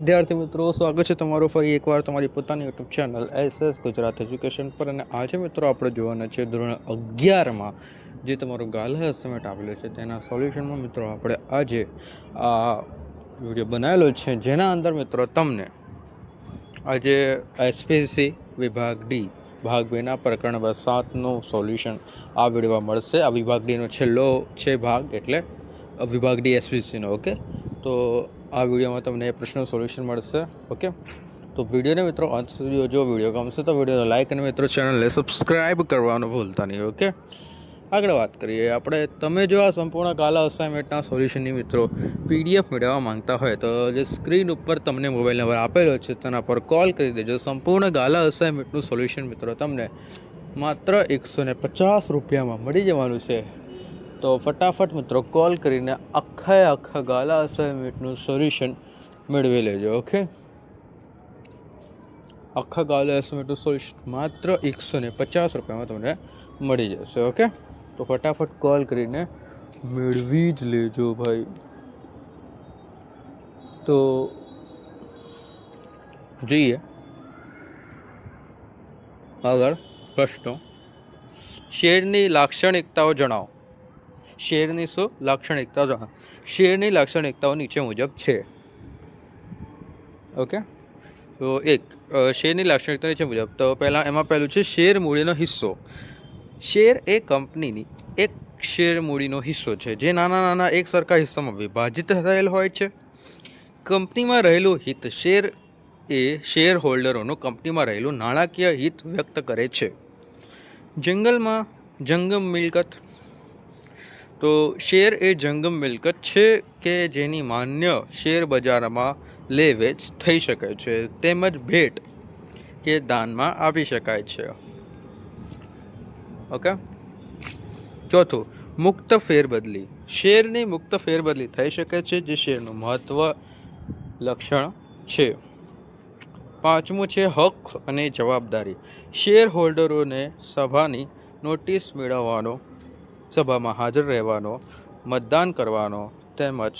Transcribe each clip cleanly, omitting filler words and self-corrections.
વિદ્યાર્થી મિત્રો, સ્વાગત છે તમારું ફરી એકવાર તમારી પોતાની YouTube channel SS Gujarat education પર. અને આજે મિત્રો આપણે જોવાના છે ધોરણ 11માં જે તમારું ગાલા અસાઇનમેન્ટ આપેલું છે તેના સોલ્યુશનમાં મિત્રો આપણે આજે આ વિડીયો બનાવેલો છે, જેના અંદર મિત્રો તમને આજે એસપીસી વિભાગ ડી ભાગ 2ના પ્રકરણ નંબર 7નું સોલ્યુશન આ વિડીયોમાં મળશે. આ વિભાગ ડીનો છેલ્લો છે ભાગ, એટલે વિભાગ ડી એસપીસીનો. ઓકે, તો આ વિડીયોમાં તમને એ પ્રશ્નનું સોલ્યુશન મળશે. ઓકે, તો વિડીયોને મિત્રો અંત સુધી જો વિડીયો ગમશે તો વિડીયોને લાઇક અને મિત્રો ચેનલને સબસ્ક્રાઈબ કરવાનું ભૂલતા નહીં. ઓકે, આગળ વાત કરીએ આપણે. તમે જો આ સંપૂર્ણ ગાલા અસાઇનમેન્ટના સોલ્યુશનની મિત્રો પીડીએફ મેળવવા માંગતા હોય તો જે સ્ક્રીન ઉપર તમને મોબાઈલ નંબર આપેલો છે તેના પર કોલ કરી દેજો. સંપૂર્ણ ગાલા અસાઇનમેન્ટનું સોલ્યુશન મિત્રો તમને માત્ર 150 રૂપિયામાં મળી જવાનું છે. તો ફટાફટ મિત્રો કોલ કરીને આખા ગાલા અસાઇનમેન્ટનું સોલ્યુશન મેળવી લેજો. ઓકે, આખા ગાલા અસાઇનમેન્ટનું સોલ્યુશન માત્ર 150 રૂપિયામાં તમને મળી જશે. ઓકે, તો ફટાફટ કોલ કરીને મેળવી જ લેજો ભાઈ. તો જોઈએ આગળ પ્રશ્નો. શેરની લાક્ષણિકતાઓ જણાવો. શેરની શું લાક્ષણિકતાઓ જણાવો. શેરની લાક્ષણિકતાઓ નીચે મુજબ છે. ઓકે, તો શેરની લાક્ષણિકતા નીચે મુજબ. તો એમાં પહેલું છે શેર મૂડીનો હિસ્સો. શેર એ કંપનીની એક શેર મૂડીનો હિસ્સો છે જે નાના એક સરખા હિસ્સામાં વિભાજિત થયેલ હોય છે. કંપનીમાં રહેલું હિત. શેર એ શેર હોલ્ડરોનું કંપનીમાં રહેલું નાણાકીય હિત વ્યક્ત કરે છે. જંગમ મિલકત. તો શેર એ જંગમ મિલકત છે કે જેની માન્ય શેર બજારમાં લે વેચ થઈ શકે છે તેમજ ભેટ કે દાનમાં આપી શકાય છે. ઓકે, ચોથું મુક્ત ફેરબદલી. શેરની મુક્ત ફેરબદલી થઈ શકે છે જે શેરનું મહત્વ લક્ષણ છે. પાંચમું છે હક અને જવાબદારી. શેર હોલ્ડરોને સભાની નોટિસ મેળવવાનો, સભામાં હાજર રહેવાનો, મતદાન કરવાનો તેમજ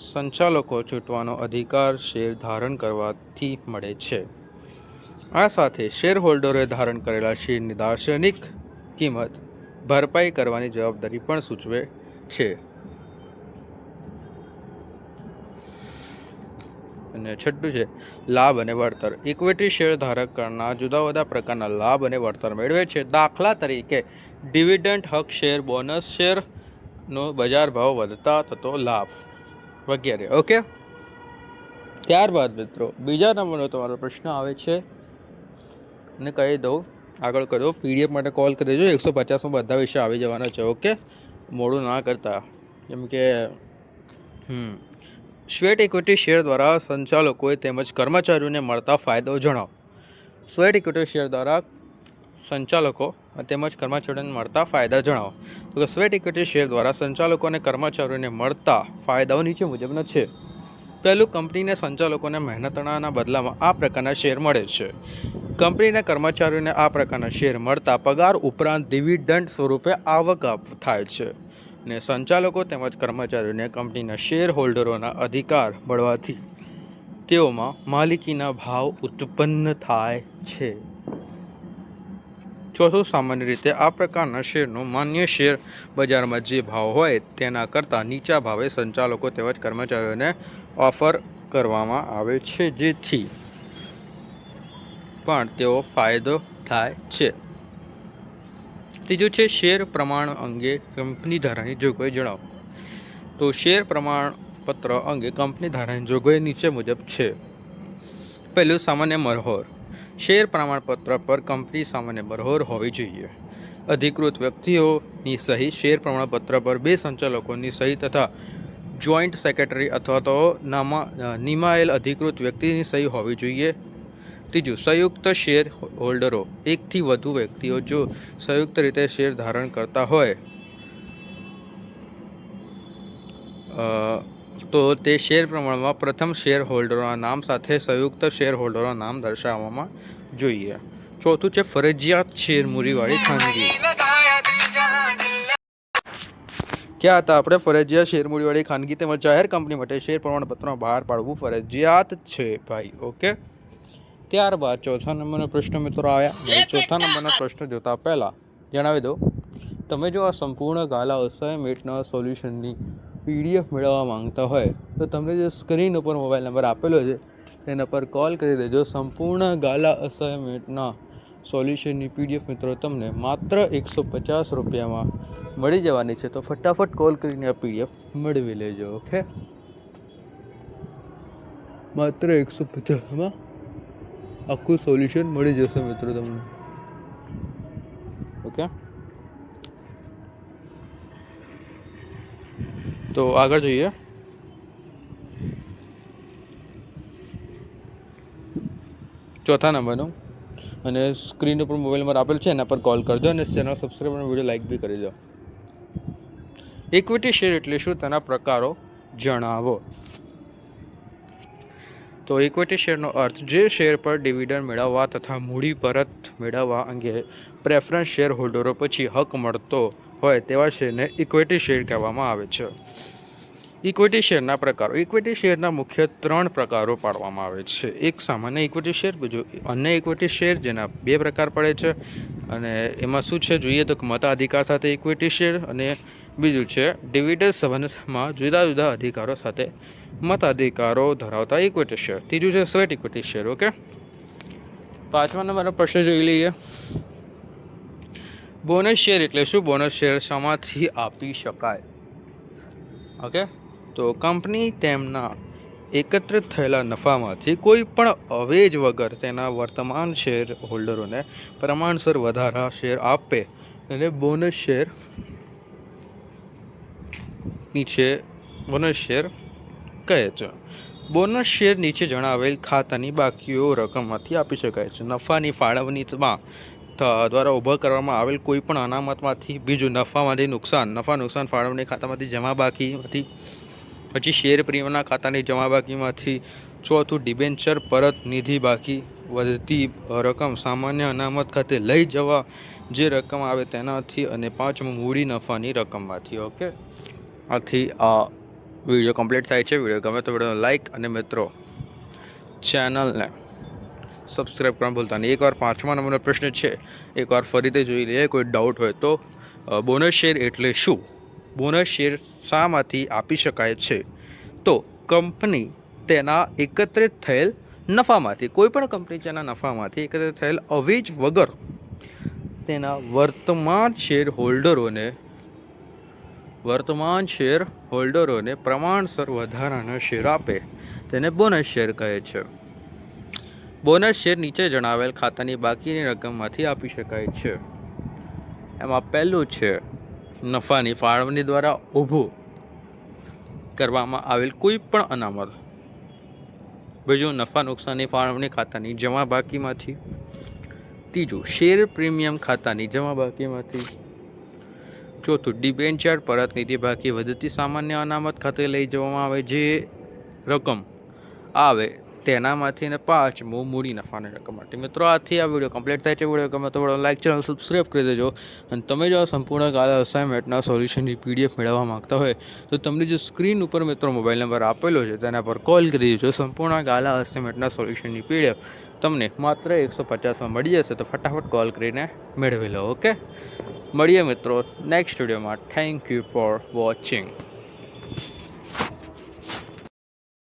સંચાલકો ચૂંટવાનો અધિકાર શેર ધારણ કરવાથી મળે છે. આ સાથે શેર હોલ્ડરોએ ધારણ કરેલા શેરની દાર્શનિક કિંમત ભરપાઈ કરવાની જવાબદારી પણ સૂચવે છે. અને છઠ્ઠું છે લાભ અને વળતર. ઇક્વિટી શેર ધારકના જુદા જુદા પ્રકારના લાભ અને વળતર મેળવે છે. દાખલા તરીકે ડિવિડન્ડ, હક શેર, બોનસ શેરનો બજાર ભાવ વધતા થતો લાભ વગેરે. ઓકે, ત્યારબાદ મિત્રો બીજા નંબરનો તમારો પ્રશ્ન આવે છે અને કહી દઉં, આગળ કરો. પીડીએફ માટે કોલ કરી દેજો. 150માં બધા વિષય આવી જવાના છે. ઓકે, મોડું ના કરતા. જેમ કે સ્વેટ ઇક્વિટી શેર દ્વારા સંચાલકોએ તેમજ કર્મચારીઓને મળતા ફાયદાઓ જણાવો. સ્વેટ ઇક્વિટી શેર દ્વારા સંચાલકો તેમજ કર્મચારીઓને મળતા ફાયદા જણાવો. તો સ્વેટ ઇક્વિટી શેર દ્વારા સંચાલકો અને કર્મચારીઓને મળતા ફાયદાઓ નીચે મુજબના છે. પહેલું, કંપનીને સંચાલકોને મહેનતના બદલામાં આ પ્રકારના શેર મળે છે. કંપનીના કર્મચારીઓને આ પ્રકારના શેર મળતા પગાર ઉપરાંત ડિવિડન્ડ સ્વરૂપે આવક થાય છે. અને સંચાલકો તેમજ કર્મચારીઓને કંપનીના શેર હોલ્ડરોના અધિકાર મળવાથી તેઓમાં માલિકીના ભાવ ઉત્પન્ન થાય છે. ચોથું, સામાન્ય રીતે આ પ્રકારના શેરનો માન્ય શેર બજારમાં જે ભાવ હોય તેના કરતાં નીચા ભાવે સંચાલકો તેમજ કર્મચારીઓને ઓફર કરવામાં આવે છે, જેથી પણ તેઓ ફાયદો થાય છે. ત્રીજું છે શેર પ્રમાણ અંગે કંપની ધારાની જોગવાઈ જણાવો. તો શેર પ્રમાણપત્ર અંગે કંપની ધારાની જોગવાઈ નીચે મુજબ છે. પહેલું, સામાન્ય મરહોર. શેર પ્રમાણપત્ર પર કંપની સામાન્ય મરહોર હોવી જોઈએ. અધિકૃત વ્યક્તિઓની સહી. શેર પ્રમાણપત્ર પર 2 સંચાલકોની સહી તથા જોઈન્ટ સેક્રેટરી અથવા તો નિમાયેલ અધિકૃત વ્યક્તિની સહી હોવી જોઈએ. ત્રીજું, સંયુક્ત શેર હોલ્ડરો. 1 થી વધુ વ્યક્તિઓ જો સંયુક્ત રીતે શેર ધારણ કરતા હોય તો તે શેર પ્રમાણમાં પ્રથમ શેર હોલ્ડરોના નામ સાથે સંયુક્ત શેર હોલ્ડરોના નામ દર્શાવવામાં જોઈએ. ચોથું છે ફરજિયાત શેર મૂડીવાળી ખાનગી. ક્યાં હતા આપણે? ફરજિયાત શેર મૂડીવાળી ખાનગી તેમજ જાહેર કંપની માટે શેર પ્રમાણપત્ર બહાર પાડવું ફરજિયાત છે ભાઈ. ઓકે, ત્યારબાદ ચોથા નંબરનો પ્રશ્ન મિત્રો આવ્યા. ચોથા નંબરના પ્રશ્ન જોતા પહેલાં જણાવી દો, તમે જો આ સંપૂર્ણ ગાલા અસાઇનમેન્ટના સોલ્યુશનની PDF મેળવવા માંગતા હોય તો તમને જે સ્ક્રીન ઉપર મોબાઈલ નંબર આપેલો છે તેના પર કોલ કરી દેજો. સંપૂર્ણ ગાલા અસાઇનમેન્ટના સોલ્યુશનની PDF મિત્રો તમને માત્ર 150 રૂપિયામાં મળી જવાની છે. તો ફટાફટ કોલ કરીને આ PDF મેળવી લેજો. ઓકે, માત્ર 150માં આખું સોલ્યુશન મળી જશે મિત્રો તમને. ઓકે, તો આગળ જોઈએ. ચોથા નંબરનું, અને સ્ક્રીન ઉપર મોબાઈલ નંબર આપેલ છે એના પર કોલ કરજો અને ચેનલ સબસ્ક્રાઈબ અને વિડીયો લાઇક બી કરી દો. ઇક્વિટી શેર એટલે શું, તેના પ્રકારો જણાવો. તો ઇક્વિટી શેરનો અર્થ જે શેર પર ડિવિડન્ડ મેળવવા તથા મૂડી પરત મેળવવા અંગે પ્રેફરન્સ શેર હોલ્ડરો પછી હક મળતો હોય તેવા શેરને ઇક્વિટી શેર કહેવામાં આવે છે. ઇક્વિટી શેરના પ્રકારો. ઇક્વિટી શેરના મુખ્ય 3 પ્રકારો પાડવામાં આવે છે. એક સામાન્ય ઇક્વિટી શેર, બીજું અન્ય ઇક્વિટી શેર જેના 2 પ્રકાર પડે છે. અને એમાં શું છે જોઈએ તો મતાધિકાર સાથે ઇક્વિટી શેર, અને બીજું છે ડિવિડન્ડ સંબંધમાં જુદા જુદા અધિકારો સાથે મતાધિકારો ધરાવતા ઇક્વિટી શેર. ત્રીજું છે સ્વેટ ઇક્વિટી શેર. ઓકે, 5મા નંબરનો પ્રશ્ન જોઈ લઈએ. બોનસ શેર એટલે શું? બોનસ શેર શામાંથી આપી શકાય? ઓકે, તો કંપની તેમના એકત્રિત થયેલા નફામાંથી કોઈ પણ અવેજ વગર તેના વર્તમાન શેર હોલ્ડરોને પ્રમાણસર વધારા શેર આપે અને બોનસ શેર કહે છે. બોનસ શેર નીચે જણાવેલ ખાતાની બાકીઓ રકમમાંથી આપી શકાય છે. નફાની ફાળવણીમાં દ્વારા ઊભા કરવામાં આવેલ કોઈ પણ અનામતમાંથી, બીજું નફામાંથી નફા નુકસાન ફાળવણી ખાતામાંથી જમા બાકીમાંથી, પછી શેર પ્રીમિયમના ખાતાની જમા બાકીમાંથી, ચોથું ડિબેન્ચર પરત નિધિ બાકી વધતી રકમ સામાન્ય અનામત ખાતે લઈ જવા જે રકમ આવે તેનાથી, અને 5મું મૂડી નફાની રકમમાંથી. ઓકે, આથી આ વિડીયો કમ્પ્લીટ થાય છે. વિડીયો ગમે તો વિડીયોને લાઇક અને મિત્રો ચેનલને સબસ્ક્રાઈબ કરવાનું ભૂલતા નહીં. એકવાર 5મા નંબરનો પ્રશ્ન છે, એકવાર ફરીથી જોઈ લઈએ. કોઈ ડાઉટ હોય તો, બોનસ શેર એટલે શું? બોનસ શેર શામાંથી આપી શકાય છે? તો કંપની તેના એકત્રિત થયેલ નફામાંથી, કોઈ પણ કંપની તેના નફામાંથી એકત્રિત થયેલ અવેજ વગર તેના વર્તમાન શેર હોલ્ડરોને પ્રમાણસર વધારાના શેર આપે તેને બોનસ શેર કહે છે. બોનસ શેર નીચે જણાવેલ ખાતાની બાકીની રકમમાંથી આપી શકાય છે. એમાં પહેલું છે નફાની ફાળવણી દ્વારા ઊભું કરવામાં આવેલ કોઈ પણ અનામત, બીજું નફા નુકસાનની ફાળવણી ખાતાની જમા બાકીમાંથી, ત્રીજું શેર પ્રીમિયમ ખાતાની જમા બાકીમાંથી, ચોથું ડિબેન્ચર પરત નિધિ બાકી વધતી સામાન્ય અનામત ખાતે લઈ જવામાં આવે જે રકમ આવે તેનામાંથી, અને 5મું મૂડી નફાની રકમ માટે. મિત્રો આથી આ વિડીયો કમ્પ્લીટ થાય છે. વિડીયો ગમે તો વિડીયો લાઇક, ચેનલ સબસ્ક્રાઈબ કરી દેજો. અને તમે જો આ સંપૂર્ણ ગાલા અસાઇનમેન્ટના સોલ્યુશનની PDF મેળવવા માગતા હોય તો તમને જે સ્ક્રીન ઉપર મિત્રો મોબાઈલ નંબર આપેલો છે તેના પર કોલ કરી દેજો. સંપૂર્ણ ગાલા અસાઇનમેન્ટના સોલ્યુશનની PDF તમને માત્ર 150માં મળી જશે. તો ફટાફટ કોલ કરીને મેળવી લો. ઓકે, મળીએ મિત્રો નેક્સ્ટ વિડીયોમાં. Thank you for watching.